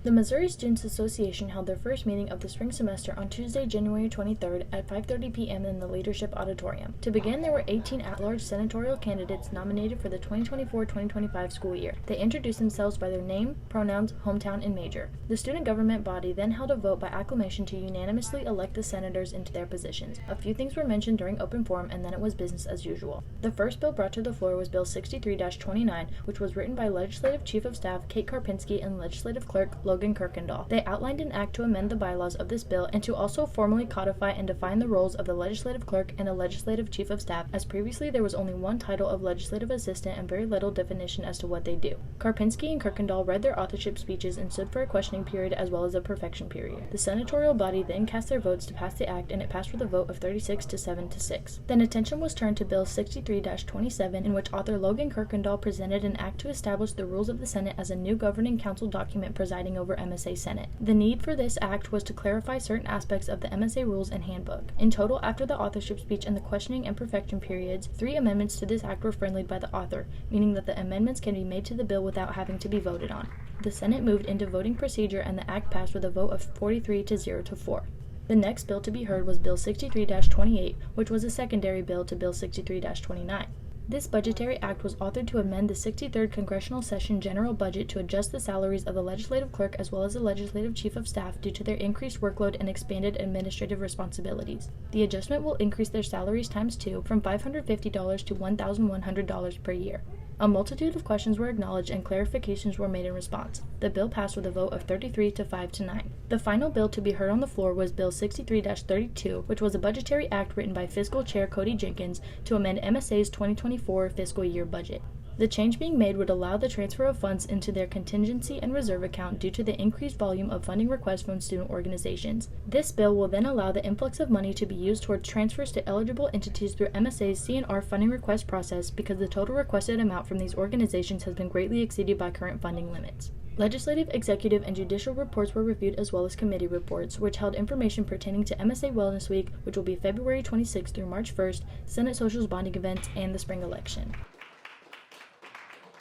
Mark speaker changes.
Speaker 1: The Missouri Students Association held their first meeting of the spring semester on Tuesday, January 23rd at 5:30 p.m. in the Leadership Auditorium. To begin, there were 18 at-large senatorial candidates nominated for the 2024-2025 school year. They introduced themselves by their name, pronouns, hometown, and major. The student government body then held a vote by acclamation to unanimously elect the senators into their positions. A few things were mentioned during open forum, and then it was business as usual. The first bill brought to the floor was Bill 63-29, which was written by Legislative Chief of Staff Kate Karpinski and Legislative Clerk Logan Kirkendall. They outlined an act to amend the bylaws of this bill and to also formally codify and define the roles of the legislative clerk and a legislative chief of staff, as previously there was only one title of legislative assistant and very little definition as to what they do. Karpinski and Kirkendall read their authorship speeches and stood for a questioning period as well as a perfection period. The senatorial body then cast their votes to pass the act, and it passed with a vote of 36 to 7 to 6. Then attention was turned to Bill 63-27, in which author Logan Kirkendall presented an act to establish the rules of the Senate as a new governing council document presiding over MSA Senate. The need for this act was to clarify certain aspects of the MSA rules and handbook. In total, after the authorship speech and the questioning and perfection periods, 3 amendments to this act were friendlied by the author, meaning that the amendments can be made to the bill without having to be voted on. The Senate moved into voting procedure and the act passed with a vote of 43 to 0 to 4. The next bill to be heard was Bill 63-28, which was a secondary bill to Bill 63-29. This budgetary act was authored to amend the 63rd Congressional Session general budget to adjust the salaries of the legislative clerk as well as the legislative chief of staff due to their increased workload and expanded administrative responsibilities. The adjustment will increase their salaries times 2 from $550 to $1,100 per year. A multitude of questions were acknowledged and clarifications were made in response. The bill passed with a vote of 33 to 5 to 9. The final bill to be heard on the floor was Bill 63-32, which was a budgetary act written by Fiscal Chair Cody Jenkins to amend MSA's 2024 fiscal year budget. The change being made would allow the transfer of funds into their contingency and reserve account due to the increased volume of funding requests from student organizations. This bill will then allow the influx of money to be used towards transfers to eligible entities through MSA's C&R funding request process because the total requested amount from these organizations has been greatly exceeded by current funding limits. Legislative, executive, and judicial reports were reviewed as well as committee reports, which held information pertaining to MSA Wellness Week, which will be February 26th through March 1st, Senate Socials Bonding Events, and the spring election.